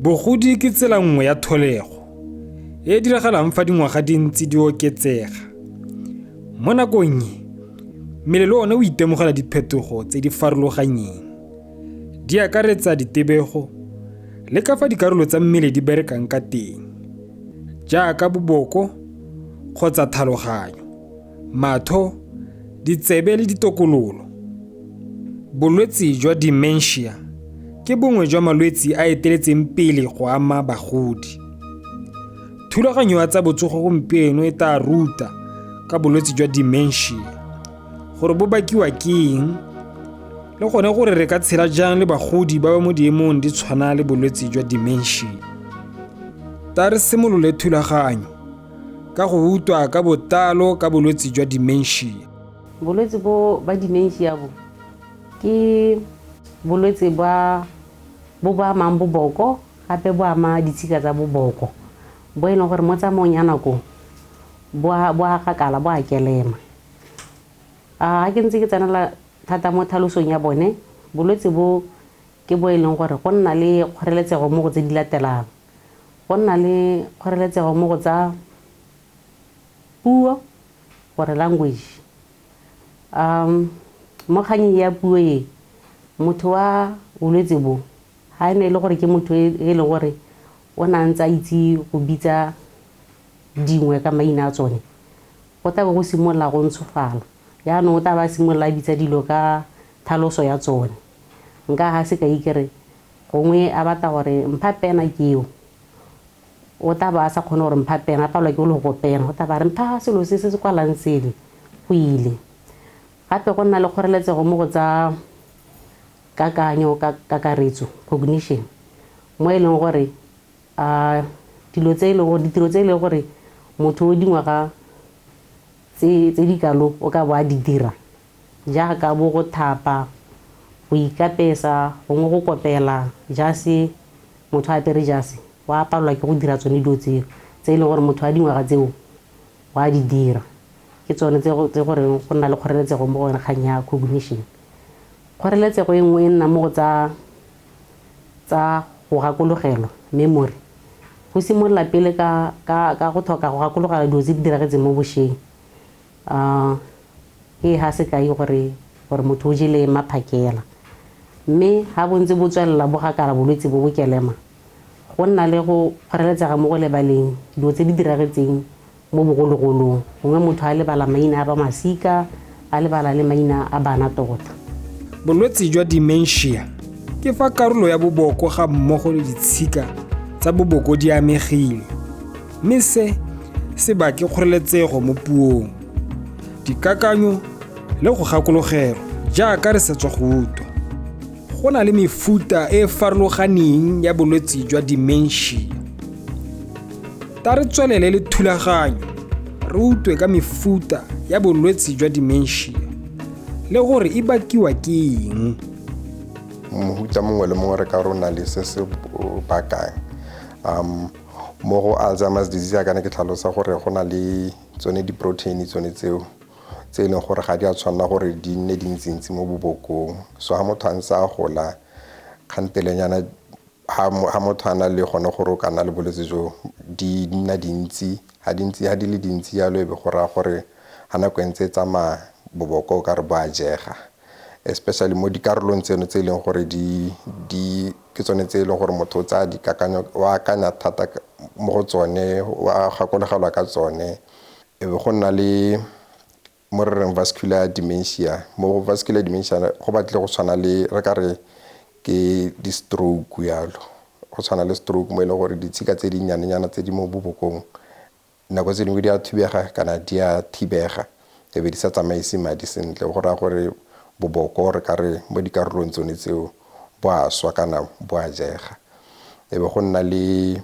Bogodi ke tsela nngwe ya tholego e e diragalang fa dingwaga di ntse di oketsega. Mo nakong e, mmele le one o itemogela diphetogo tse di farologaneng. Di akaretsa ditebego le ka fa dikarolo tsa mmele di berekang ka teng, jaaka boboko kgotsa tlhaloganyo, matho, ditsebe le ditokololo. Bolwetse jwa dementia ke bongwe jwa malwetse a eteletseng pele go ama bagodi. Thulaganyo ya tsa botsogo gompieno e tla ruta ka bolwetse jwa dementia, gore bo bakiwa ke eng le gone gore re ka tshela jang le bagodi ba ba mo diemong di tshwana le bolwetse jwa dementia. Ta re simolole thulaganyo ka go utlwa ka botlalo ka bolwetse jwa dementia. Bolwetse bo ba dementia bo ke bolwetse bo ba amang boboko gape bo ama ditshika tsa boboko, bo e leng gore mo tsamaong ya nako bo a gakala, bo a kelema. Ga ke ntse ke tsenela thata mo tlhalosong ya bone, bolwetse bo ke bo e leng gore go nna le kgoreletsego mo go tse di latelang. Go nna le kgoreletsego mo go tsa puo, gore language. Mo kganyeng ya puo e, motho wa bolwetse bo ga e ne e le gore ke motho e leng gore o na ntse a itse go bitsa dingwe ka maina a tsone, go tla be go simolola go ntshofala. Yaanong o tla ba simolola a bitsa dilo ka tlhaloso ya tsone. Nka ga se ka ikere gongwe a batla gore mpha pena keo, o tla ba a sa kgone gore mpha pena, a palwa ke go le go pena, o tla ba re mpha selo se se kwalang sele go ile. Gape go nna le kgoreletsego mo go tsa kakanyo, kakaretso, cognition, mo e leng gore ditiro tse e leng gore motho o dingwaga tse di kalo o ka bo a di dira, jaaka bo go thapa, go ikapesa, gongwe go kopela jase. Motho a apere jase wa palelwa ke go dira tsone dilo tseo tse e leng gore motho a dingwaga tseo wa di dira. Ke tsone tse gore go nna le kgoreletsego mo go kgang ya cognition. Kgoreletsego e nngwe e nna mo go tsa go gakologelwa, memory. Go simolola pele ka go tlhoka go gakologela dilo tse di diragetseng mo bošweng. E ga se kae gore motho o jele maphakela, mme ga bontse bo tswelela bo gakala bolwetse bo bo kelema, go nna le go kgoreletsega mo go lebaleng dilo tse di diragetseng mo bogologolong. Gongwe motho a lebala maina a ba masika, a lebala le maina a bana tota. Bolwetse jwa dementia ke fa karolo ya boboko ga mmogo le ditshika tsa boboko di amegile, mme se bake kgoreletsego mo puong, dikakanyo le go gakologelwa jaaka re setswa go utwa. Go na le mefuta e farologaneng ya bolwetse jwa dementia. Ta re tswelele le thulaganyo re utwe ka mefuta ya bolwetse jwa dementia le gore e bakiwa ke eng. Mohuta mongwe le mongwe re ka rona le se se bakang. Mo go Alzheimer's disease ya kana ke tlhalosa gore go na le tsone di-protein tsone tseo tse e leng gore ga di a tshwanela gore di nne dintsintsi mo bobokong. So ga motho a ntse a gola kgantelenyana, ga motho a na le gone gore o ka nna le bolwetse jo di nna dintsi, ga di le dintsi yalo e be go raya gore ga nako e ntse e tsamaya boboko o ka re bo a jega, especially mo dikarolong tseno tse e leng gore ke tsone tse e leng gore motho o tsaya dikakanyo wa akanya thata mo go tsone, wa gakologelwa ka tsone. E be go nna le mo re reng vascular dementia. Mo vascular dementia go batle go tshwana le re ka re ke di-stroke yalo, go tshwana le stroke mo e leng gore ditshika tse di nyanenyana tse di mo bobokong nako tse dingwe di a thubega kana di a thibega, e be di sa tsamaise madi sentle, go raya gore boboko re ka re mo dikarolong tsone tseo bo a swa kana bo a jega. E be go nna le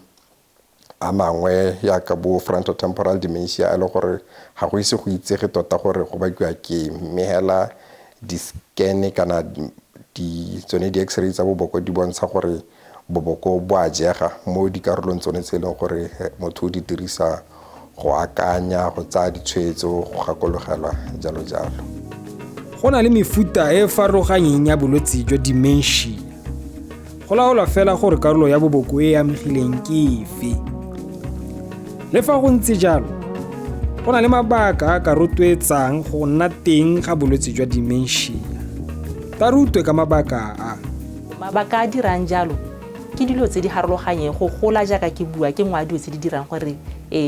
a mangwe yaka bo frontotemporal dementia a le gore ga go ise go itsege tota gore go bakiwa ke, mme hela di-scan kana tsone di-x-ray tsa boboko di bontsha gore boboko bo a jega mo dikarolong tsone tse e leng gore motho o di dirisa go akanya, go tsaya ditshwetso, go gakologelwa, jalo jalo. Go na le mefuta e farologaneng ya bolwetse jwa dementia. go laola fela gore karolo ya boboko e amegileng ke efe. Le fa go ntse jalo, go na le mabaka a ka rotloetsang go nna teng ga bolwetse jwa dementia. Ta rutwe ka mabaka a. Mabaka a dirang jalo ke dilo tse di harologanyeng go gola jaaka ke bua ke ngwa dilo tse di dirang gore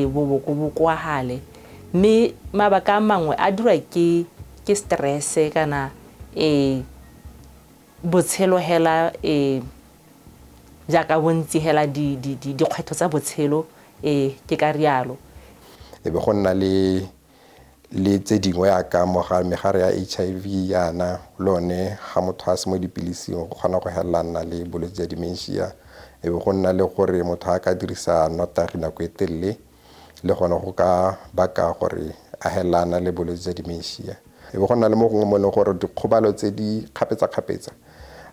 boboko bo kwagale. Mme mabaka a mangwe a dirwa ke stress kana botshelo hela jaaka bontsi hela dikgwetlho tsa botshelo ke ka rialo. E be go nna le tse dingwe ya ka megare ya HIV yana lone ga motho a se mo dipilising go kgona go helana le bolwetse jwa dementia. E be go nna le gore motho a ka dirisa notagi nako e telele le gona go ka baka gore a helana le bolwetse jwa dementia. E be go nna le mo gongwe mo le gore dikgobalo tse di kgapetsa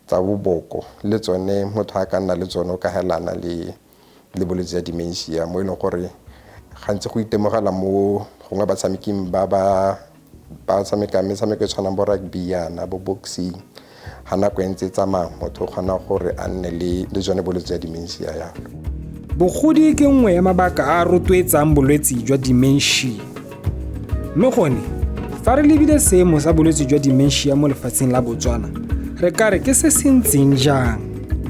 tsa boboko le tsone motho a ka nna le tsone o ka helana le bolwetse jwa dementia mo e leng gore gantsi go itemogela mo gongwe batshameking ba tshameka metshameko e tshwanang bo rugby yana bo boxing ga nako e ntse tsamaya motho o kgona gore a nne le jone bolwetse jwa dementia yalo. Bogodi ke nngwe ya mabaka a rotloetsang bolwetse jwa dementia. Mme gone fa re lebile seemo sa bolwetse jwa dementia mo lefatsheng la Botswana, re kare ke se se ntseng jang.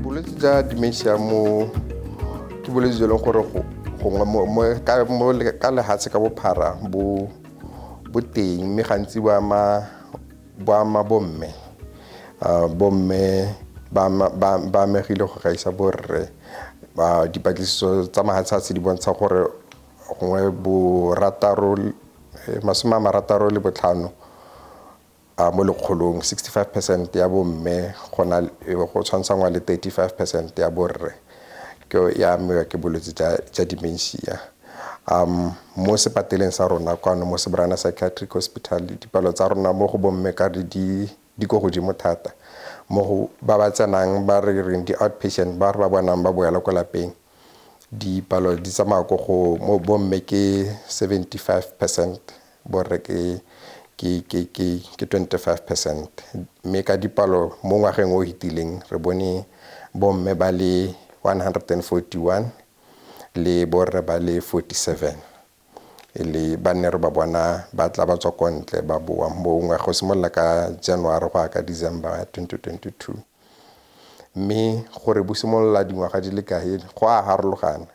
Bolwetse jwa dementia ke bolwetse jo leng gore ka lehatshe ka bophara bo teng mme gantsi bo ama bomme ba amegile go gaisa borre. Dipatlisiso tsa mahatshatsi di bontsha gore gongwe masome a marataro le botlhano mo lekgolong 65% ya bomme go tshwantshanngwa le 35% ya borre ke ya amiwa ke bolwetse jwa dementia. Mo sepateleng sa rona kwano mo Sebrana Psychiatric Hospital dipalo tsa rona mo go bomme ka di go godimo thata. Mo go ba ba tsenang ba re reng di outpatient ba re ba bonang ba boela kwa lapeng dipalo di tsamaya go mo bomme ke 75%, borre ke 25%. Mme ka dipalo mo ngwageng o hitileng re bone bomme ba le 141 le borre ba le 47. Ele ba ne re ba bona ba tla ba tswa kontle ba boa mo ngwa go simolla ka January go ka December 2022. Mme gore bo simolla dingwaga di le kae go a harologana.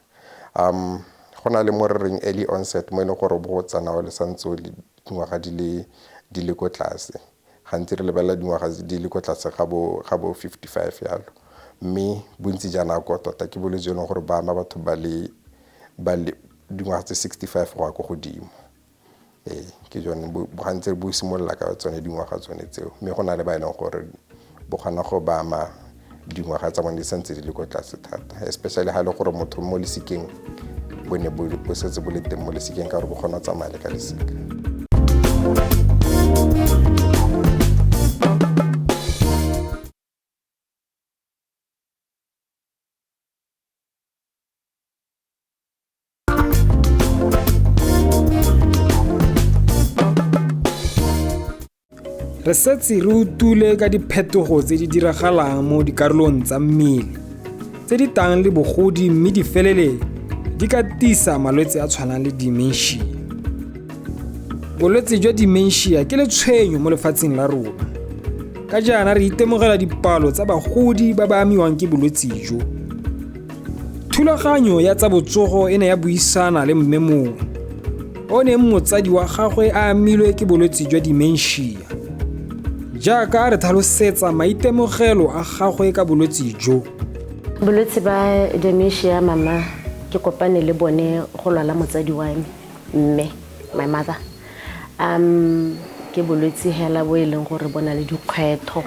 Go na le mo re reng early onset mo e leng gore bo tsana o le santse o le dingwaga di le ko tlase. Gantsi re lebella dingwaga di le ko tlase ga bo 55 yalo. Mme bontsi jana go tota ke bolwetse jo leng gore ba ama batho ba le dingwaga tse 65 go ya go godimo. Ke jone gantsi bo simolla ka tsone dingwaga tsone tseo. Mme go na le ba ileng gore bo kgona go ba ama dingwaga tsa bone di santse di le ko tlase thata, especially ha le gore motho mo lesikeng bone bo setse bo le teng mo lesikeng ka gore bo kgona tsamaya le ka lesika. Re setse re utule ka diphetogo tse di diragalang mo dikarolong tsa mmele tse di tang le bogodi mme di felele di ka tisa malwetse a tshwanang le dementia. Bolwetse jwa dementia ke letshwenyo mo lefatsheng la rona. Ka jaana re itemogela dipalo tsa bagodi ba ba amiwang ke bolwetse jo. Thulaganyo ya tsa botsogo e ne ya buisana le mme mongwe o ne motsadi wa gagwe a amilwe ke bolwetse jwa dementia. Jaaka re tlhalosetsa maitemogelo a gagwe ka bolwetse jo. Bolwetse ba dementia mama ke kopane le bone go lwala motsadi wa mme my mother. Ke bolwetse hela bo eleng gore bona le dikgwetho.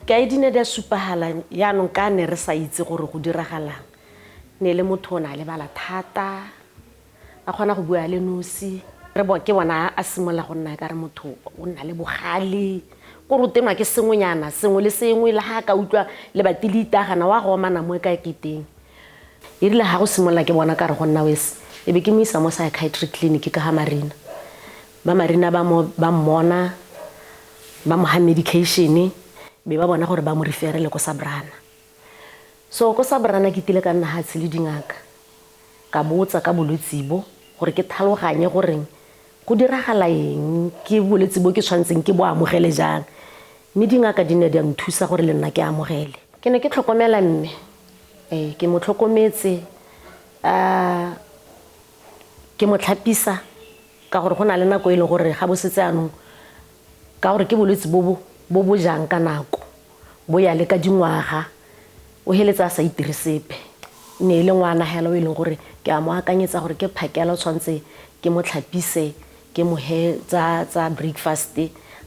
Ka idine da supagala yaanong ka ne re sa itse gore go diragalang. Ne le motho o na le bala thata a kgona go bua le nosi. Re ke bona a simola go nna ka re motho o nna le bogale go rutenwa ke sengwenyana sengwe le sengwe le ha ka utlwa le batilita gana wa go mana mo ka keteng. E rile ha go simolla ke bona ka re go nna wese e be ke mo isa mo psychiatric clinic ka ha Marina. Ba Marina ba mmona ba mo ha medication be ba bona gore ba mo referele ko Sabrana. So ko sa borana ke tile ka nna hatshe le dingaka ka botsa ka bolwetse bo gore ke tlhaloganye gore go diragala eng ke bolwetse bo ke tshwantseng ke bo amogele jang mme dingaka di ne di a nthusa gore le nna ke amogele ke ne ke tlhokomela mme ke mo tlhokometse ke mo tlhapisa ka gore go na le nako e leng gore ga bo setse anong ka gore ke bolwetse bo jang ka nako bo ya le ka dingwaga o heletsa a sa itire sepe ne le ngwana hela o e leng gore ke a mo akanyetsa gore ke phakela o tshwantse ke mo tlhapise ke mo he tsa breakfast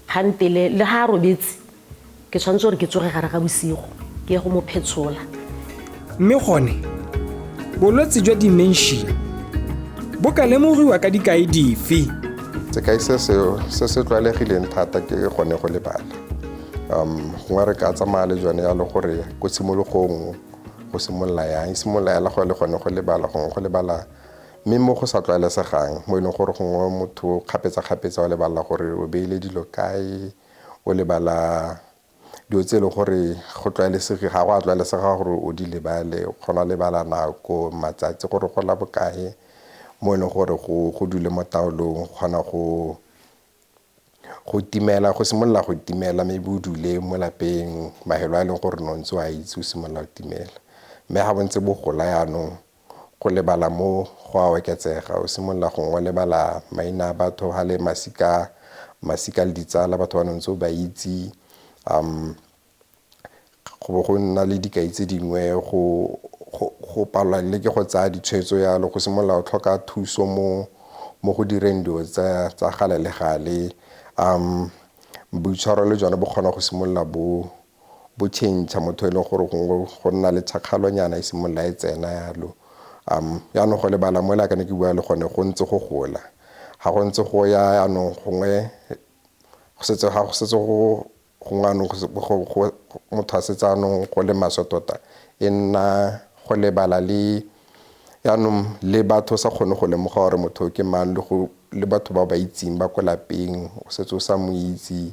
gante le ha robetse ke tshwantse gore ke tsoge gare ga bosigo ke go mo phetshola mme gone bolwetse jwa dementia bo ka lemogiwa ka dikai dife sekai se se tlwaelegileng thata ke gone go lebala gongwe re ka tsamaya le jone ya le gore ko tshimologong go simolola yang simolola ya go le gone go lebala gongwe go lebala mme mo go sa tlwaelesegang mo e leng gore gongwe motho kgapetsa-kgapetsa o lebala gore o beile dilo kae o lebala dilo tse e leng gore go tlwaelesege ga go a tlwaelesega gore o di lebale o kgona lebala nako matsatsi gore go la bokae mo e leng gore go dule mo taolong kgona go timela go simolola go timela maybe o dule mo lapeng mahelo a leng gore no ntse wa itse o simolola go timela mme ga bontse bo gola yaanong go lebala mo go a oketsega o simolola gongwe lebala maina a batho ga le masika le ditsala batho ba ntse o ba itse go nna le dikai tse dingwe go palwa le ke go tsaya ditshwetso yalo go simolola o tlhoka thuso mo go direng dilo tsa gale le gale boitshwaro le jone bo kgona go simolola bo change motho e leng gore go nna le tshakgalonyana e simolola e tsena yalo yaanong go lebala mo la ka ne ke bua le gone go ntse go gola ga go ntse go ya yaanong gongwe go setse go ngwanong motho a setse anong go le maswe tota e nna go lebala le yaanong le batho sa kgone go lemoga gore motho ke mang le batho ba itseng ba ko lapeng o setse o sa mo itse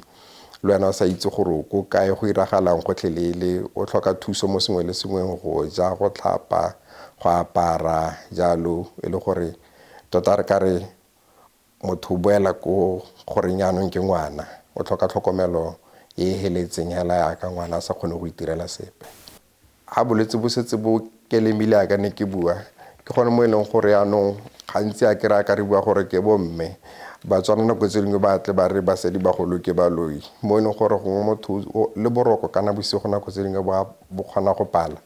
le wena o sa itse gore go kae go iragalang gotlhelele o tlhoka thuso mo sengwe le sengwe go ja go tlhapa go apara jalo e le gore tota re ka re motho o boela ko gore nyanong ke ngwana o tlhoka tlhokomelo e heletseng hela ya ka ngwana a sa kgone go itirela sepe ha bolwetse bo setse bo kelemile ya ka ne ke bua ke gone mo e leng gore yaanong gantsi a kry-a ka re bua gore ke bomme ba tswana nako tse dingwe ba tle ba re basadi bagolo ke baloi mo e leng gore gongwe motho le boroko kana bosigo nako tse dingwe bo kgona go pala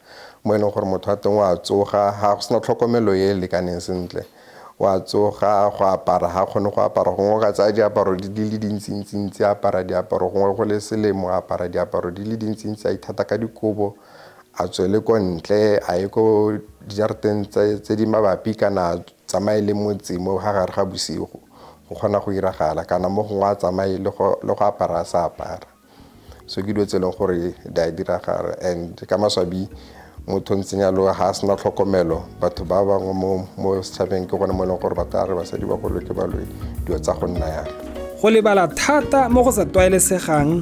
mo e leng gore motho a teng wa tsoga ga go sena tlhokomelo e lekaneng sentle wa tsoga go apara ga kgone go apara gongwe ka tsaya diaparo di le dintsintsi apara diaparo gongwe go le selemo apara diaparo di le dintsintsi a ithata ka dikobo a tswele ko ntle a ye ko dijareteng tse di mabapi kana tsamaye le motse mo ga gare ga bosigo go kgona go iragala kana mo gongwe a tsamaye le go apara a sa apara so ke dilo tse leng gore di a diragala and ka maswabi motho ntsenyalo ga a sena tlhokomelo batho ba bangwe mo setšhabeng ke gone mo e leng gore batho a re basadi ba golwe ke baloi dilo tsa go nna yalo go lebala thata mo go sa tlwaelesegang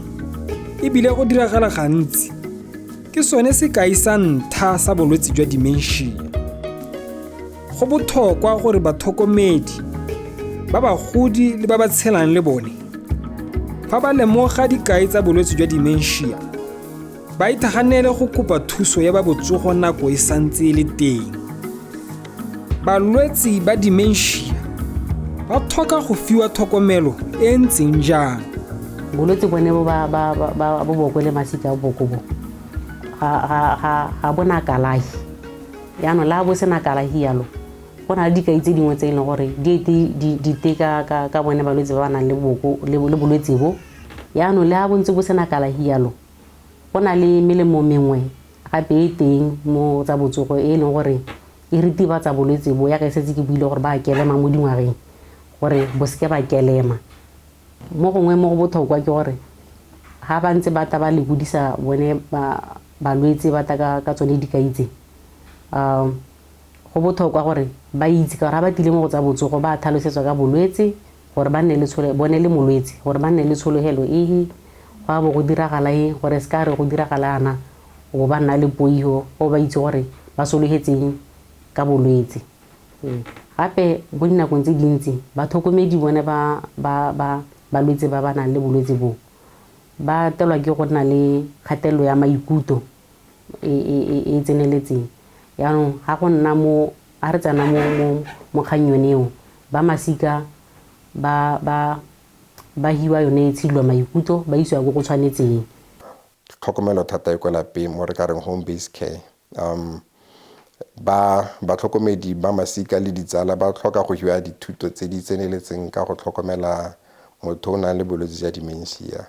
ebile go diragala gantsi ke sone sekai sa ntlha sa bolwetse jwa dementia go botlhokwa gore batlhokomedi ba bagodi le ba ba tshelang le bone fa ba lemoga dikai tsa bolwetse jwa dementia ba ithaganele go kopa thuso ya ba botsogo nako e santse le teng balwetse ba dementia ba tlhoka go fiwa tlhokomelo e ntseng jang bolwetse bone ba boboko le masika a boboko bo ga bona kalahi yaanong la bo sena kalahi yalo go na le dikai tse dingwe tse e leng gore di teka ka bone balwetse ba ba nang le bolwetse bo yaanong le ha bontse bo sena kalahi yalo go na le melemo mengwe gape e teng mo tsa botsogo e leng gore e ritibatsa bolwetse bo ya ka setse ke buile gore ba kelema mo dingwageng gore bo seke ba kelema mo gongwe mo go botlhokwa ke gore ga ba ntse ba ta ba le godisa bone balwetse ba ta ka tsone dikaitse go botlhokwa gore ba itse ka gore ba tile mo go tsa botsogo ba tlhalosetswa ka bolwetse gore ba nne le bone le molwetse gore ba nne le tshologelo go a bo go diragala gore se ka re go diragala ana go ba nna le poiho go ba itse gore ba sologetseng ka bolwetse. Gape mo dinakong tse dintsi batlhokomedi bone balwetse ba ba nang le bolwetse bo ba telwa ke go nna le kgatelelo ya maikutlo e tseneletseng. Yaanong ga re tsena mo kganyong eo ba masika ba hiwa yone tshilo maikutlo ba isiwa go tshwanetseng. Tlhokomelo thata e kwa lapeng mo re ka reng home based care. Batlhokomedi ba masika le ditsala ba tlhoka go hiwa dithuto tse di tseneletseng ka go tlhokomela motho o nang le bolwetse jwa dementia.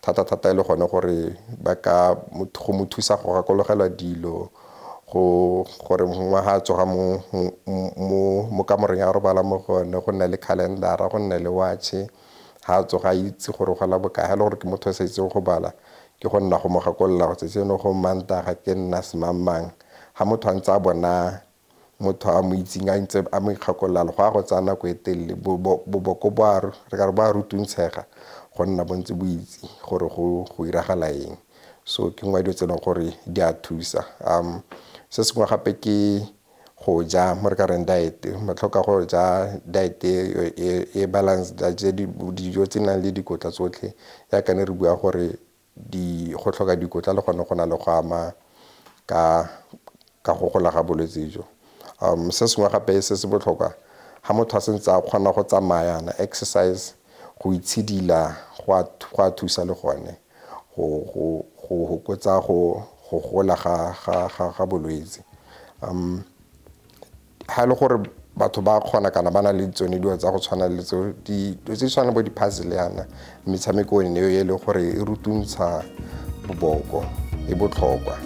Thata e le gone gore ba ka go mo thusa go gakologelwa dilo gore ha tsoga mo kamoreng ya robala mo gone go nna le calendara, go nna le watch, ha tsoga itse gore go la bokae. Ha le gore ke motho a sa itseng go bala ke go nna go mo gakolola go tseno go Mantaga ke nna semamang. Ha motho a ntse a bona motho a mo itseng a ntse a mo ikgakolola go a go tsaya nako e telele boboko re ka re ba rutuntshega go nna bontse bo itse gore go iragala eng. So ke ngwa dio tsena gore di a thusa. Se sengwe gape ke go ja mo re ka reng diet. Ba tlhoka go ja diet e balance dijo tse nang le dikotla tsotlhe ya ka ne re bua gore go tlhoka dikotla le gone go na le go ama ka go gola ga bolwetse jo. Se sengwe gape se botlhokwa ha motho a sentse a kgona go tsamayana exercise go itshidila go a thusa le gone go hokotsa go gola ga bolwetse. Ha le gore batho ba kgona kana ba na le tsone dilo tsa go tshwana le tse di tshwana bo di-puzzle yana metshameko eno e le gore e rutuntsha boboko e botlhokwa.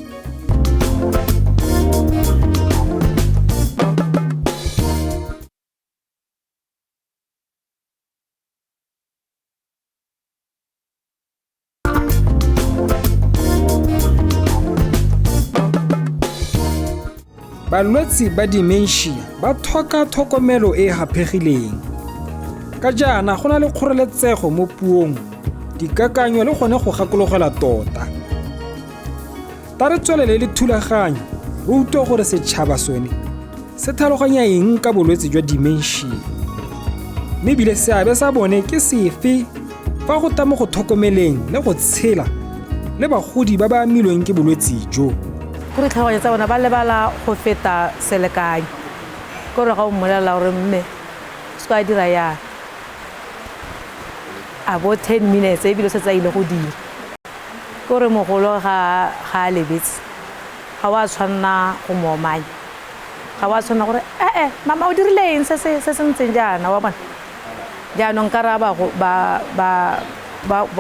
Balwetse ba dementia ba tlhoka tlhokomelo e hapegileng. Ka jaana go na le kgoreletsego mo puong, dikakanyo le gone go gakologela tota. Ta re tswelele le thulaganyo re utlwe gore setšhaba sone se tlhaloganya eng ka bolwetse jwa dementia. Mme ebile seabe sa bone ke sefe fa go tla mo go tlhokomeleng le go tshela le bagodi ba ba amilweng ke bolwetse jo. Go ditlhaganya tsa bona ba lebala go feta selekanyo gore ga o mmolelela gore mme se ka dira yana a bo 10 minutes ebile se tsa ile go dira gore mogolo ga a lebetse ga wa tshwanna go mo omanya ga wa tshwanna gore mama o dirile eng se se ntseng jaana wa bona jaanong ka ra ba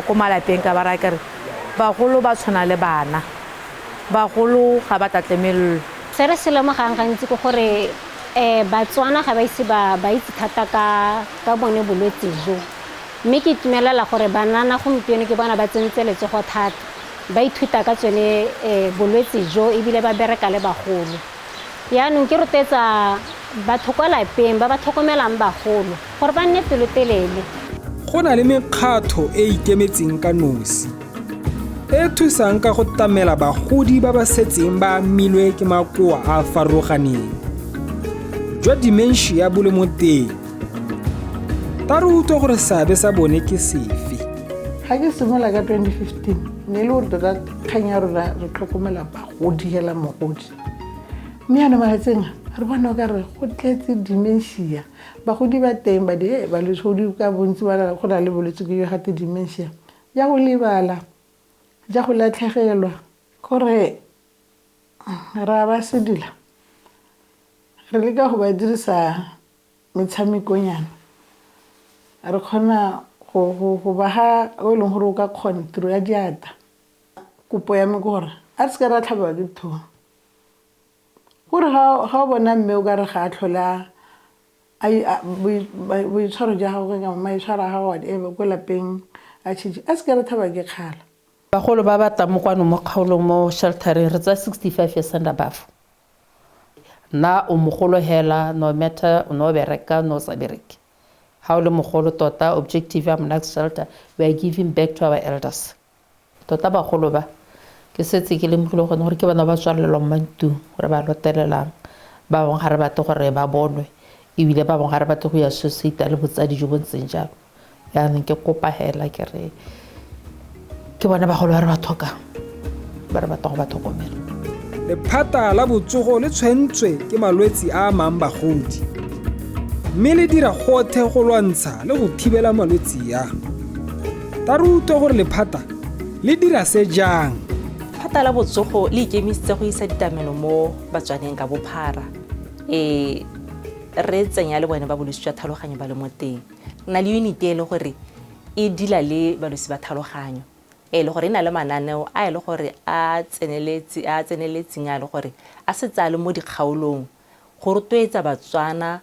ko malapeng ka ba raya kere bagolo ba tshwana le bana bagolo ga ba tlatlemelelo. Se re se lemogang gantsi ke gore batswana ga ba itse thata ka bone bolwetse jo, mme ke itumelela gore banana gompieno ke bona ba tsentse letsogo thata ba ithuta ka tsone bolwetse jo ebile ba bereka le bagolo. Yaanong ke rotetsa batho kwa lapeng ba tlhokomelang bagolo gore ba nne pelotelele. Go na le mekgatlho e ikemetseng ka nosi e thusang ka go tamela bagodi ba ba setseng ba amilwe ke makoa a farologaneng jwa dementia bo le mo teng. Ta re utlwe gore seabe sa bone ke sefe. Ga ke simola ka 2015 ne le gore tota kgang ya rona re tlhokomela bagodi hela mogodi, mme yana malatseng re bona ka re go tletse dementia. Bagodi ba teng ba balwetse ka bontsi ba go na le bolwetse ke yo gate dementia ya go lebala ja go latlhegelwa gore ra ba sedila re leka go ba dirisa metshamekonyana re kgona go ba ha o leng gore o ka kgona tiro ya diata. Kopo ya me gore a re se ka ra tlhabiwa ke thogo gore ga o bona mme o ka re ga a tlhola boitshwaro ja gago ka maitshwaro a gago whatever ko lapeng a tšhitše a se ka re thaba ke kgala. Bagolo ba ba tla mo kwano mo kgaolong mo sheltereng re tsa 65 years and above. Na o mogolo hela no matter no bereka no sa bereke. Ha o le mogolo tota objective ya Next Shelter we are giving back to our elders. Tota bagolo ba ke setse ke lemogile gone gore ke bana ba tswalelwang mantung gore ba lotelelang ba bangwe ga re batle gore ba bonwe ebile ba bangwe ga re batle go associate le botsadi jo bo ntseng jalo yaanong ke kopa hela ke re ke bone bagolo ba re ba tlhokang ba re batla go ba tlhokomela. Lephata la botsogo le tshwentswe ke malwetse a amang bagodi mme le dira gotlhe go lwantsha le go thibela malwetse a. Ta rutwa gore lephata le dira se jang. Lephata la botsogo le ikemisitse go isa ditamelo mo batswaneng ka bophara re tsenya le bone ba bolwetse jwa tlhaloganyo ba le mo teng. Na le unity e le gore e dila le balwetse ba tlhaloganyo e le gore e na le mananeo a e le gore a tseneletseng a le gore a se tsale mo dikgaolong go rotloetsa batswana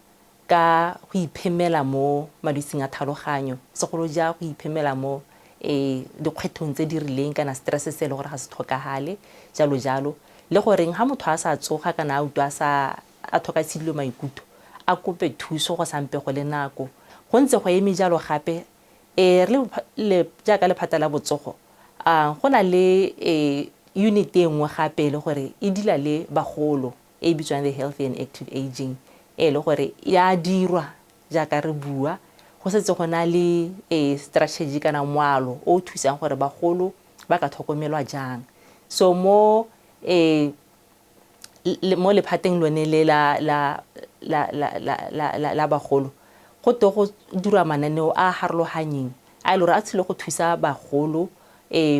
ka go iphemela mo malwetseng a tlhaloganyo segolo ja go iphemela mo dikgwethong tse di rileng kana stress se le gore ga se tlhokagale jalo jalo le goreng ga motho a sa tsoga kana a utlwa a tlhoka tshedilo maikutlo a kope thuso go sampe go le nako go ntse go eme jalo gape le jaaka lephata la botsogo go na le unit e nngwe gape le gore e dila le bagolo e bitswang the healthy and active aging e le gore ya dirwa jaaka re bua go setse go na le strategy kana moalo o thusang gore bagolo ba ka tlhokomelwa jang. So mo lephateng lone le la bagolo go to go dirwa mananeo a harologanyeng a ile gore a tshile go thusa bagolo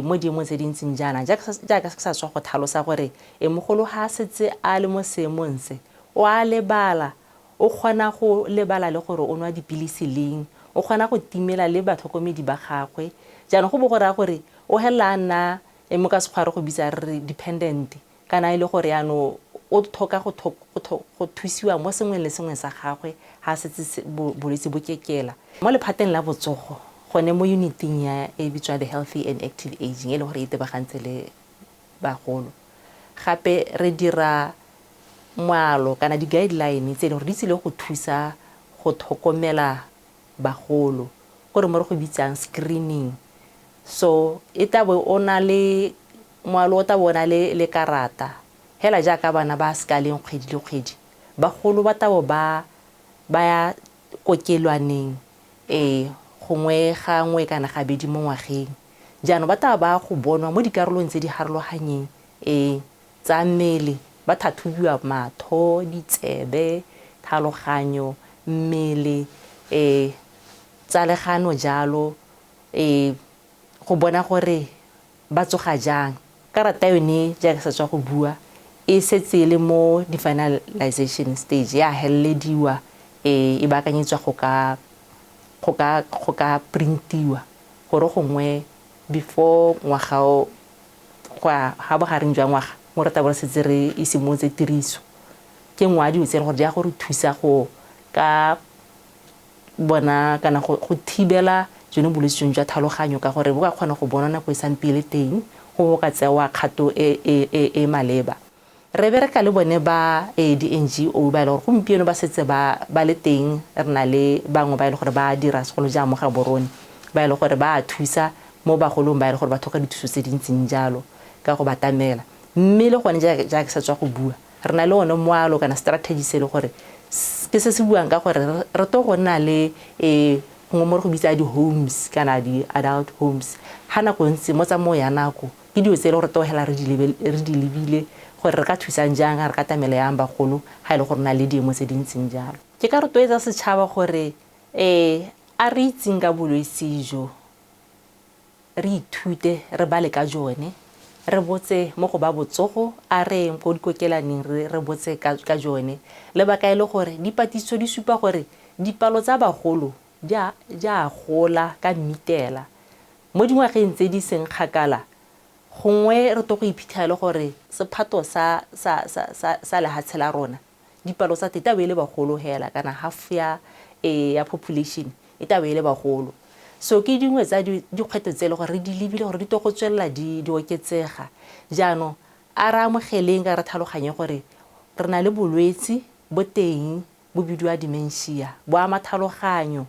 mo diemong tse dintseng jaana jaaka se sa tswa go tlhalosa gore mogolo ga setse a le mo seemong se o a lebala o kgona go lebala le gore o nwa dipilisi leng o kgona go timela le batlhokomedi ba gagwe jaanong go bo go raya gore o hela a nna mo ka sekgware go bitsa re dependent kana e le gore yaanong o tlhoka go thusiwa mo sengwe le sengwe sa gagwe ga setse bolwetse bo kekela. Mo lephateng la botsogo gone mo uniting ya e bitswa the healthy and active aging e le gore e tebagantse le bagolo gape re dira moalo kana di-guideline tse e le gore di tsile go thusa go tlhokomela bagolo gore mo re go bitsang screening. So e tabo o na le moalo o tabo o na le karata hela jaaka bana ba skaleng kgwedi le kgwedi bagolo ba tabo ba ya kokelwaneng gongwe gangwe kana gabedi mo ngwageng jaanong ba taba ba go bonwa mo dikarolong tse di harologanyeng tsa mmele ba thathubiwa matho ditsebe tlhaloganyo mmele tsalegano jalo go bona gore ba tsoga jang. Karata yone jaaka sa tswa go bua e setse le mo di-finalization stage ya helelediwa e baakanyetswa go ka printiwa gore gongwe before ngwaga ga bogareng jwa ngwaga mo re tabo re setse re isimolotse tiriso ke ngwa dilo tse le gore di ya go re thusa go ka bona kana go thibela jone bolwetse jwa tlhaloganyo ka gore bo ka kgona go bona nako e sampele teng go ka tsewa kgato e maleba. Re bereka le bone ba di-NGO ba e le gore gompieno ba setse ba le teng re na le bangwe ba e le gore ba dira segolo jang mo ga borone ba e le gore ba a thusa mo bagolong ba e le gore ba tlhoka dithuso tse dintseng jalo ka go batamela mme le gone jaaka sa tswa go bua re na le one moalo kana strategy se le gore ke se se buang ka gore re to go nna le gongwe mo re go bitsa di-homes kana di-adult homes ga nako ntse mo tsamo ya nako ke dilo tse e le gore to hela re di lebile gore re ka thusang jang re ka tamela yang bagolo ga e le gore na le diemo tse dintseng jalo. Ke ka rotloetsa setšhaba gore a re itseng ka bolwetse jo re ithute re bale ka jone re botse mo go ba botsogo a re ko dikokelaneng re botse ka jone lebaka e le gore dipatiso di supa gore dipalo tsa bagolo di a gola ka mmitela mo dingwageng tse di seng kgakala gongwe re to go iphitlha le gore sephato sa lehatshe la rona dipalo tsa teta be le bagolo hela kana half ya population e tabe le bagolo. So ke dingwe tsa dikgwetlho tse le gore re di lebile gore di to go tswelela di oketsega jaanong a re amogeleng ka re tlhaloganye gore re na le bolwetse bo teng bo bidiwa dementia bo ama tlhaloganyo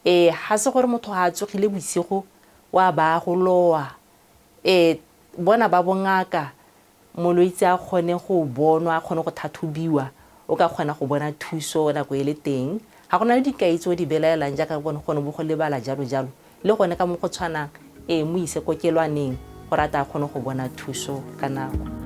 ga se gore motho ga a tsogile bosigo wa ba go loa bona ba bongaka molwetse a kgone go bonwa a kgone go thathobiwa o ka kgona go bona thuso nako e le teng ga gona le dikai tse o di belaelang jaaka bone gone bo go lebala jalo jalo le gone ka mo go tshwanang mo ise kokelwaneng gore a ta kgone go bona thuso ka nako.